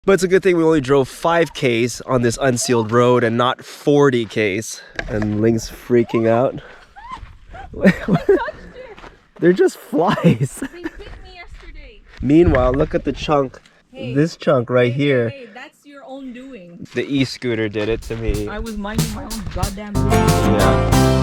But it's a good thing we only drove 5Ks on this unsealed road and not 40Ks. And Ling's freaking out. They're just flies. They bit me yesterday. Meanwhile, look at the chunk. Hey, this chunk right here. Hey, that's your own doing. The e-scooter did it to me. I was minding my own goddamn business. Yeah.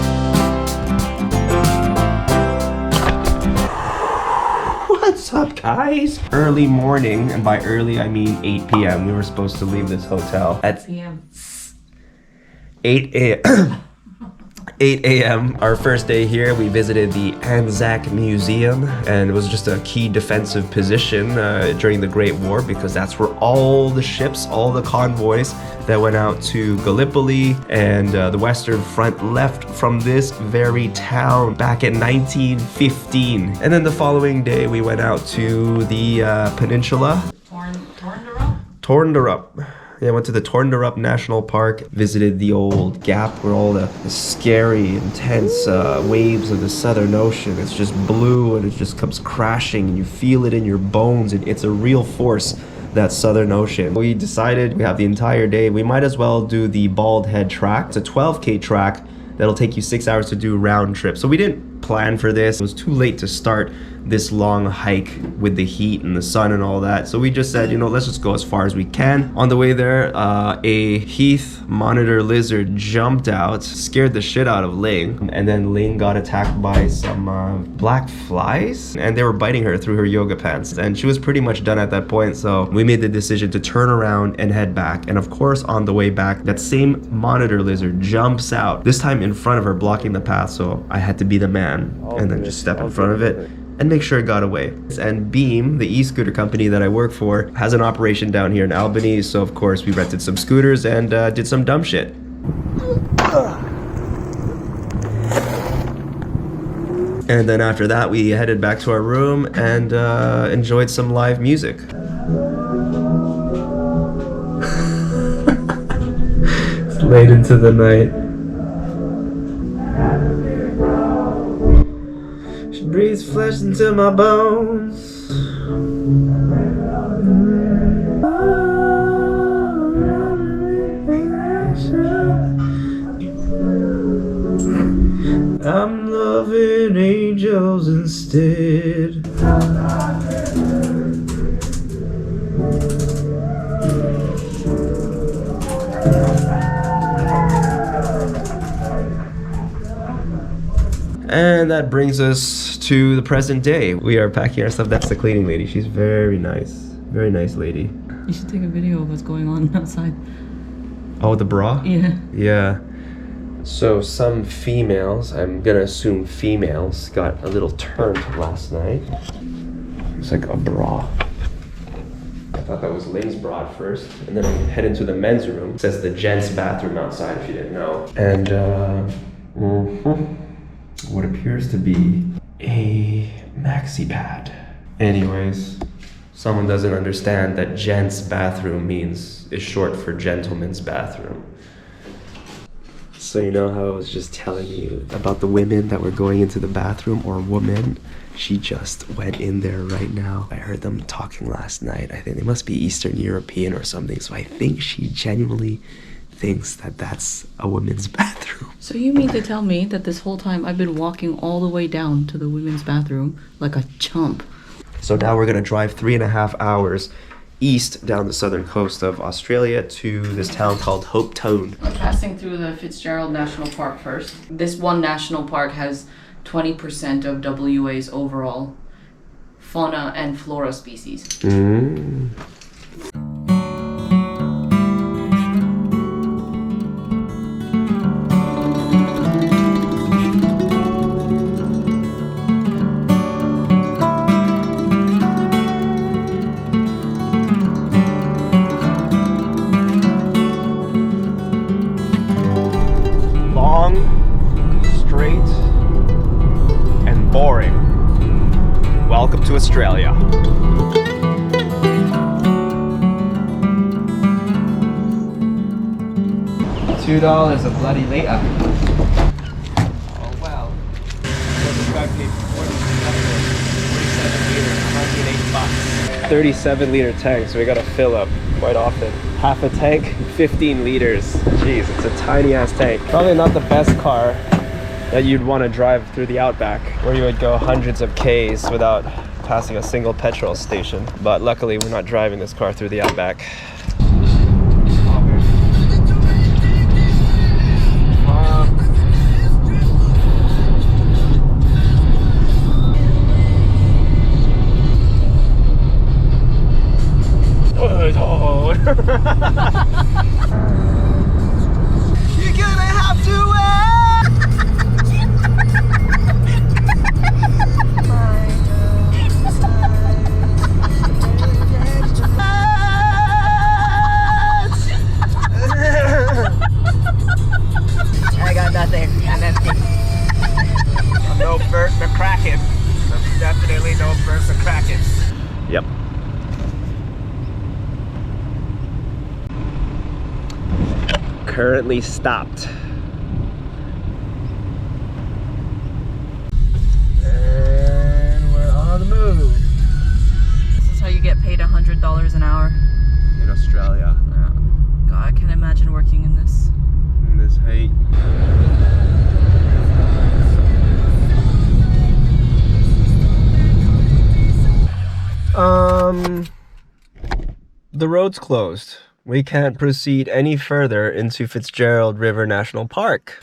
What's up, guys? Early morning, and by early I mean 8 p.m. We were supposed to leave this hotel at 8 a.m. 8 a.m. Our first day here, we visited the ANZAC Museum, and it was just a key defensive position during the Great War, because that's where all the ships, all the convoys that went out to Gallipoli and the Western Front left from this very town back in 1915. And then the following day, we went out to the peninsula. Torndirrup. Yeah, I went to the Torndirrup National Park, visited the old gap where all the scary, intense waves of the Southern Ocean. It's just blue and it just comes crashing and you feel it in your bones, and it's a real force, that Southern Ocean. We decided we have the entire day, we might as well do the Bald Head track. It's a 12K track that'll take you 6 hours to do round trip. So we didn't plan for this. It was too late to start this long hike with the heat and the sun and all that. So we just said, you know, let's just go as far as we can. On the way there, a Heath monitor lizard jumped out, scared the shit out of Ling. And then Ling got attacked by some black flies, and they were biting her through her yoga pants. And she was pretty much done at that point. So we made the decision to turn around and head back. And of course, on the way back, that same monitor lizard jumps out, this time in front of her, blocking the path. So I had to be the man and then just step in front of it and make sure it got away. And Beam, the e-scooter company that I work for, has an operation down here in Albany, so of course we rented some scooters and did some dumb shit. And then after that we headed back to our room and enjoyed some live music. It's late into the night. Breathes flesh into my bones. I'm loving angels instead. And that brings us to the present day. We are packing our stuff. That's the cleaning lady. She's very nice. Very nice lady. You should take a video of what's going on outside. Oh, the bra? Yeah. Yeah. So some females, I'm gonna assume females, got a little turned last night. It's like a bra. I thought that was Ling's bra at first. And then I head into the men's room. It says the gents bathroom outside, if you didn't know. And what appears to be a maxi pad. Anyways, someone doesn't understand that gents bathroom is short for gentleman's bathroom. So you know how I was just telling you about the women that were going into the bathroom, or woman? She just went in there right now. I heard them talking last night. I think they must be Eastern European or something. So I think she genuinely thinks that that's a women's bathroom. So you mean to tell me that this whole time I've been walking all the way down to the women's bathroom like a chump? So now we're gonna drive 3.5 hours east down the southern coast of Australia to this town called HOPETOUN. We're passing through the FITZGERALD National Park first. This one national park has 20% of WA's overall fauna and flora species. Straight and boring. Welcome to Australia. $2 a bloody liter. Oh well. So this guy paid 47 liter, $108. 37 liter tank, so we gotta fill up quite often. Half a tank, 15 liters. Jeez, it's a tiny ass tank. Probably not the best car that you'd want to drive through the outback, where you would go hundreds of Ks without passing a single petrol station. But luckily we're not driving this car through the outback. You're gonna have to I got nothing. I'm empty. I'm no Bert McCracken. I'm definitely no Bert McCracken. Yep. Currently stopped. And we're on the move. This is how you get paid $100 an hour. In Australia. Oh, God, I can't imagine working in this. In this heat. The road's closed. We can't proceed any further into Fitzgerald River National Park.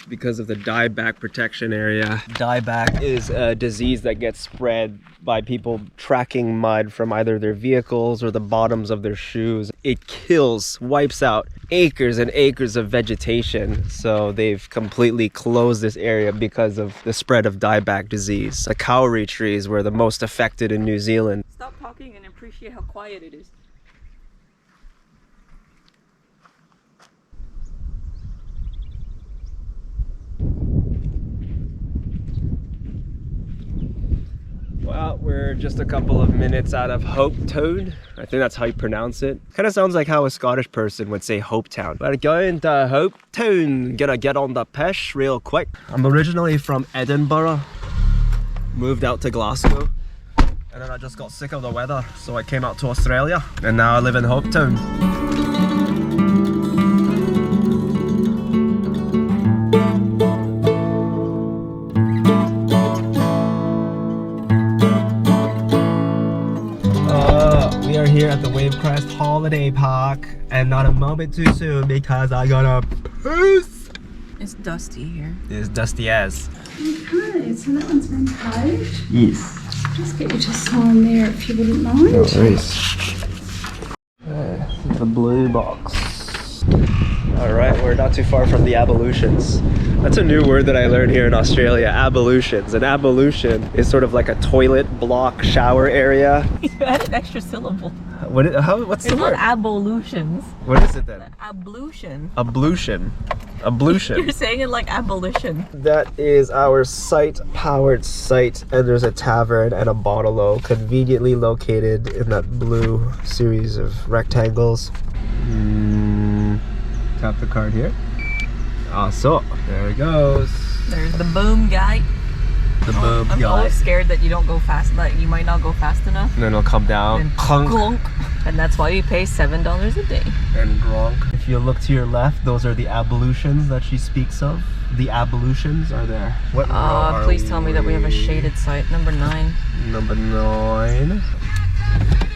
Because of the dieback protection area. Dieback is a disease that gets spread by people tracking mud from either their vehicles or the bottoms of their shoes. It kills, wipes out acres and acres of vegetation. So they've completely closed this area because of the spread of dieback disease. The kauri trees were the most affected in New Zealand. Stop talking and appreciate how quiet it is. Well, we're just a couple of minutes out of HOPETOUN. I think that's how you pronounce it. Kind of sounds like how a Scottish person would say HOPETOUN. We're going to HOPETOUN. Gonna get on the pish real quick. I'm originally from Edinburgh. Moved out to Glasgow. And then I just got sick of the weather, so I came out to Australia. And now I live in HOPETOUN. We are here at the Wavecrest Holiday Park, and not a moment too soon because I gotta piss. It's dusty here. It's dusty as. Okay, so that one's been paid. Yes. Just get you to sign there if you wouldn't mind. No worries. The blue box. Alright, we're not too far from the ablutions. That's a new word that I learned here in Australia, ablutions. An ablution is sort of like a toilet block shower area. You added an extra syllable. What's It's the not word? ablutions. What is it then? Ablution. Ablution. Ablution. You're saying it like abolition. That is our site-powered site, and there's a tavern and a bottle-o conveniently located in that blue series of rectangles. Tap the card here. So there it goes. There's the boom guy. The boom I'm guy. always scared that you don't go fast, like you might not go fast enough. And then it'll come down. And Clunk. clunk. And that's why you pay $7 a day. And gronk. If you look to your left, those are the ablutions that she speaks of. The ablutions are there. What row are Please tell me that we have a shaded site. Number 9. Number 9.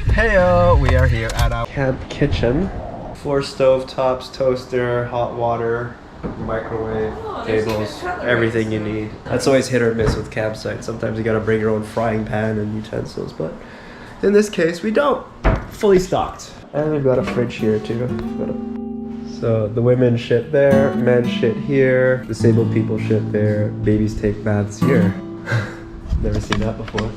Heyo! We are here at our camp kitchen. 4 stove tops, toaster, hot water, microwave, tables, everything you need. That's always hit or miss with campsites. Sometimes you gotta bring your own frying pan and utensils, but in this case we don't. Fully stocked. And we've got a fridge here too. So the women shit there, men shit here, disabled people shit there, babies take baths here. Never seen that before.